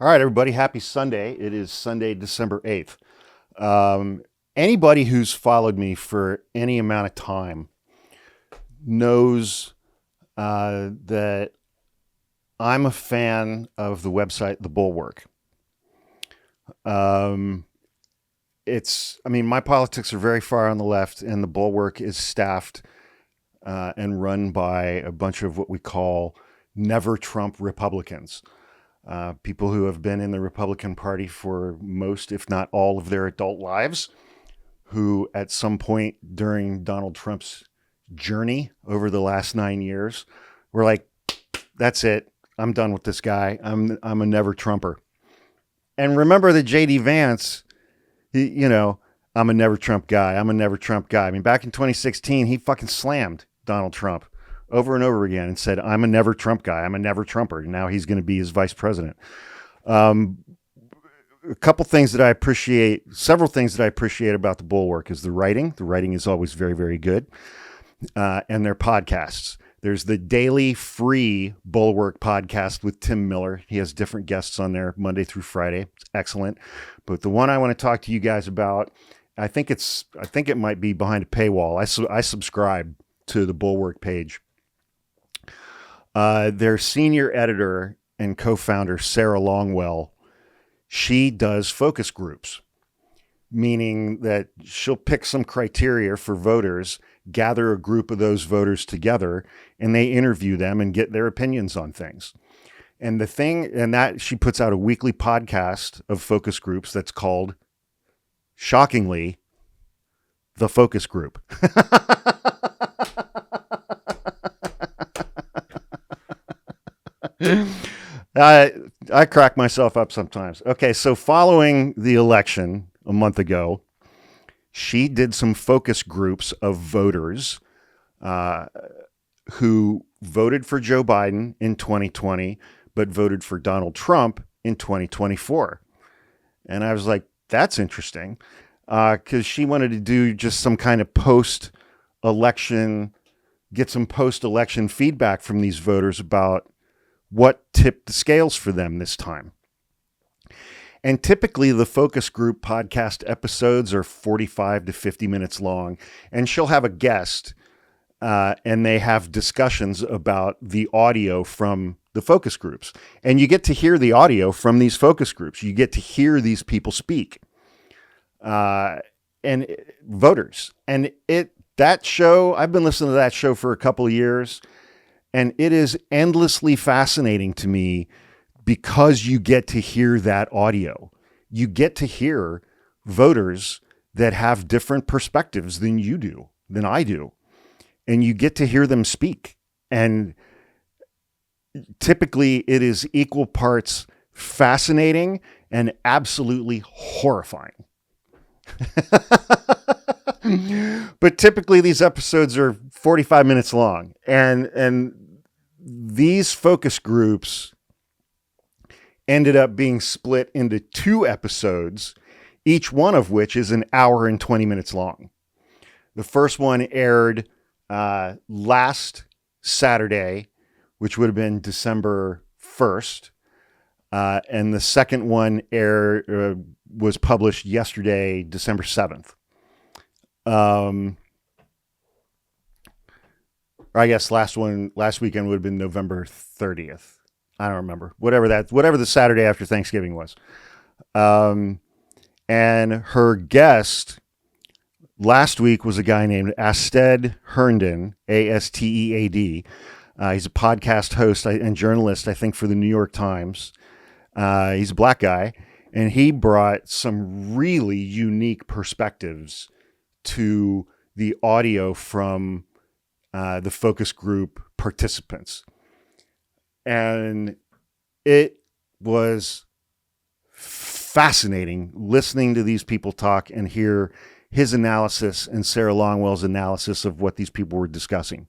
All right, everybody, happy Sunday. It is Sunday, December 8th. Anybody who's followed me for any amount of time knows that I'm a fan of the website, The Bulwark. My politics are very far on the left, and The Bulwark is staffed and run by a bunch of what we call never Trump Republicans. People who have been in the Republican Party for most, if not all, of their adult lives, who at some point during Donald Trump's journey over the last 9 years were like, that's it. I'm done with this guy. I'm a never Trumper. And remember that J.D. Vance, I'm a never Trump guy. I'm a never Trump guy. I mean, back in 2016, he fucking slammed Donald Trump over and over again and said, I'm a never Trump guy. I'm a never Trumper. Now he's going to be his vice president. Several things that I appreciate about the Bulwark is the writing. The writing is always very, very good. And their podcasts. There's the daily free Bulwark podcast with Tim Miller. He has different guests on there Monday through Friday. It's excellent. But the one I want to talk to you guys about, I think it might be behind a paywall. I subscribe to the Bulwark page. Their senior editor and co-founder, Sarah Longwell, she does focus groups, meaning that she'll pick some criteria for voters, gather a group of those voters together, and they interview them and get their opinions on things. And that she puts out a weekly podcast of focus groups that's called, shockingly, The Focus Group. I crack myself up sometimes. Okay, so following the election a month ago, she did some focus groups of voters who voted for Joe Biden in 2020, but voted for Donald Trump in 2024. And I was like, that's interesting, because she wanted to do just some kind of post-election, get some post-election feedback from these voters about what tipped the scales for them this time. And typically the focus group podcast episodes are 45 to 50 minutes long, and she'll have a guest and they have discussions about the audio from the focus groups. And you get to hear the audio from these focus groups. You get to hear these people speak and voters. And that show, I've been listening to that show for a couple of years, and it is endlessly fascinating to me because you get to hear that audio. You get to hear voters that have different perspectives than I do. And you get to hear them speak. And typically it is equal parts fascinating and absolutely horrifying. But typically these episodes are 45 minutes long. And these focus groups ended up being split into 2 episodes, each one of which is an hour and 20 minutes long. The first one aired last Saturday, which would have been December 1st. And the second one was published yesterday, December 7th. Or I guess last weekend would have been November 30th. I don't remember. Whatever the Saturday after Thanksgiving was. And her guest last week was a guy named Asted Herndon, Astead. He's a podcast host and journalist, I think, for the New York Times. He's a black guy, and he brought some really unique perspectives to the audio from the focus group participants. And it was fascinating listening to these people talk and hear his analysis and Sarah Longwell's analysis of what these people were discussing.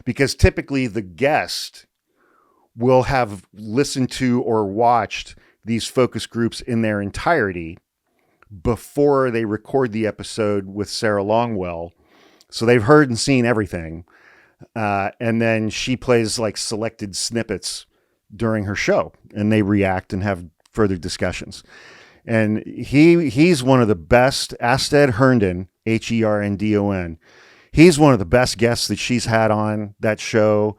Because typically the guest will have listened to or watched these focus groups in their entirety before they record the episode with Sarah Longwell. So they've heard and seen everything. And then she plays like selected snippets during her show, and they react and have further discussions. And he's one of the best, Asted Herndon, Herndon. He's one of the best guests that she's had on that show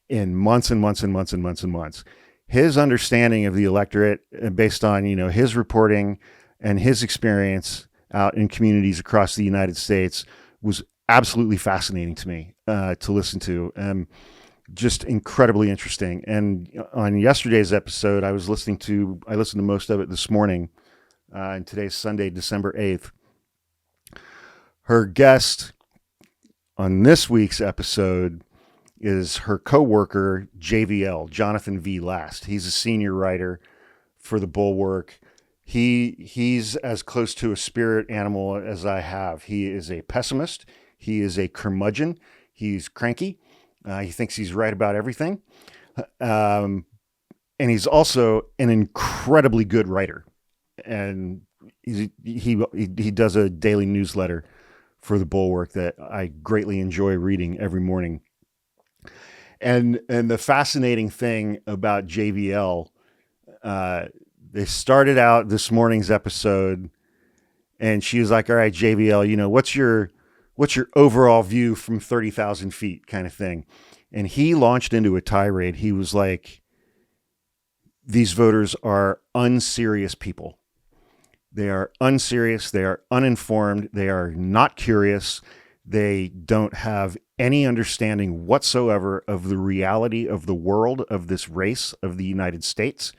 in months and months and months and months and months. His understanding of the electorate, based on, his reporting and his experience out in communities across the United States, was absolutely fascinating to me to listen to. Just incredibly interesting. And on yesterday's episode, I listened to most of it this morning, and today's Sunday, December 8th. Her guest on this week's episode is her coworker, JVL, Jonathan V. Last. He's a senior writer for the Bulwark. He's as close to a spirit animal as I have. He is a pessimist. He is a curmudgeon. He's cranky. He thinks he's right about everything. And he's also an incredibly good writer. And he does a daily newsletter for the Bulwark that I greatly enjoy reading every morning. And the fascinating thing about JVL, they started out this morning's episode, and she was like, "All right, JVL, what's your overall view from 30,000 feet," kind of thing. And he launched into a tirade. He was like, "These voters are unserious people. They are unserious. They are uninformed. They are not curious. They don't have any understanding whatsoever of the reality of the world, of this race, of the United States."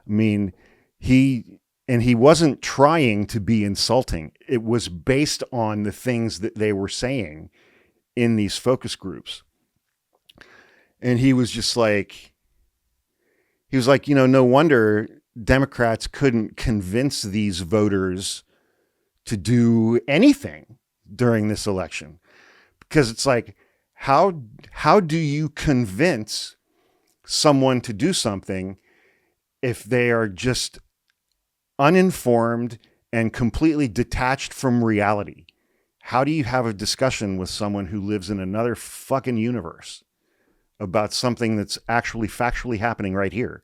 I mean, he wasn't trying to be insulting. It was based on the things that they were saying in these focus groups. And he was like, no wonder Democrats couldn't convince these voters to do anything during this election. Because it's like, how do you convince someone to do something if they are just uninformed and completely detached from reality? How do you have a discussion with someone who lives in another fucking universe about something that's actually factually happening right here?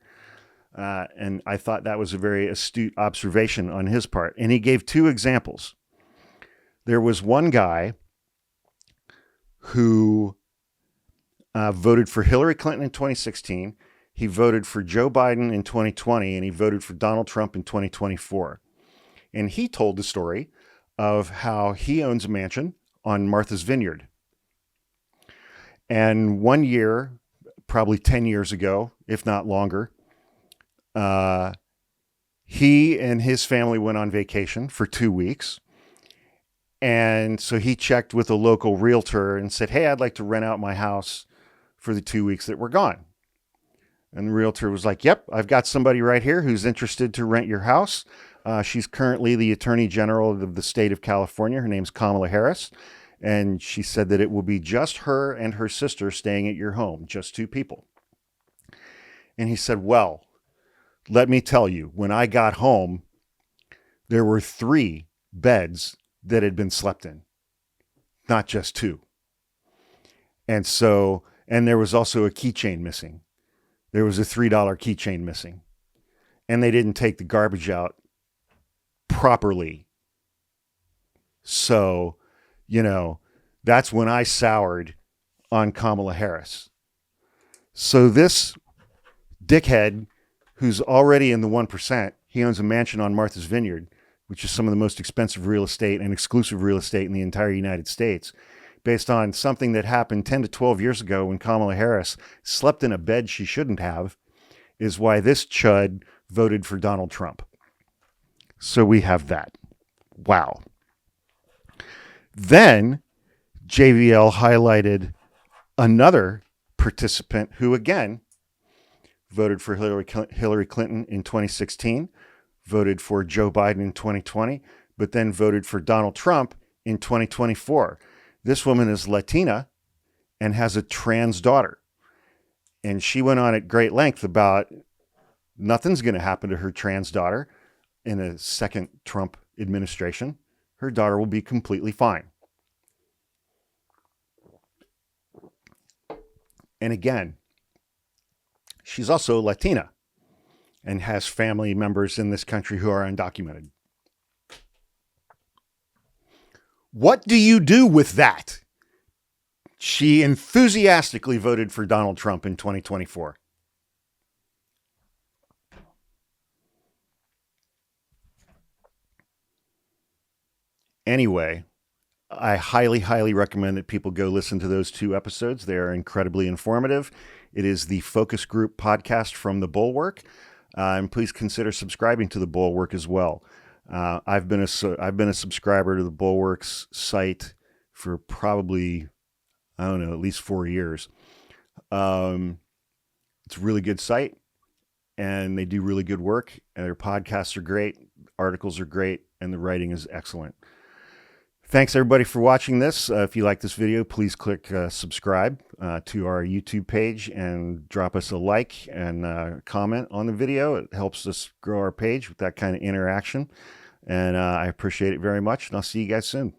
And I thought that was a very astute observation on his part. And he gave two examples. There was one guy who voted for Hillary Clinton in 2016. He voted for Joe Biden in 2020, and he voted for Donald Trump in 2024. And he told the story of how he owns a mansion on Martha's Vineyard. And one year, probably 10 years ago, if not longer, he and his family went on vacation for 2 weeks. And so he checked with a local realtor and said, "Hey, I'd like to rent out my house for the 2 weeks that we're gone." And the realtor was like, "Yep, I've got somebody right here who's interested to rent your house. She's currently the Attorney General of the state of California. Her name's Kamala Harris. And she said that it will be just her and her sister staying at your home, just two people." And he said, "Well, let me tell you, when I got home, there were 3 beds that had been slept in, not just 2. And there was also a keychain missing. There was a $3 keychain missing. And they didn't take the garbage out properly. So, that's when I soured on Kamala Harris." So this dickhead, who's already in the 1%, he owns a mansion on Martha's Vineyard, which is some of the most expensive real estate and exclusive real estate in the entire United States, based on something that happened 10 to 12 years ago when Kamala Harris slept in a bed she shouldn't have, is why this chud voted for Donald Trump. So we have that. Wow. Then JVL highlighted another participant who, again, voted for Hillary Clinton in 2016, voted for Joe Biden in 2020, but then voted for Donald Trump in 2024. This woman is Latina and has a trans daughter. And she went on at great length about nothing's going to happen to her trans daughter in a second Trump administration. Her daughter will be completely fine. And again, she's also Latina. and has family members in this country who are undocumented. What do you do with that? She enthusiastically voted for Donald Trump in 2024. Anyway, I highly, highly recommend that people go listen to those 2 episodes. They are incredibly informative. It is the focus group podcast from the Bulwark. And please consider subscribing to the Bulwark as well. I've been a subscriber to the Bulwark's site for probably, I don't know, at least 4 years. It's a really good site, and they do really good work, and their podcasts are great, articles are great, and the writing is excellent. Thanks, everybody, for watching this. If you like this video, please click subscribe to our YouTube page and drop us a like and comment on the video. It helps us grow our page with that kind of interaction. And I appreciate it very much, and I'll see you guys soon.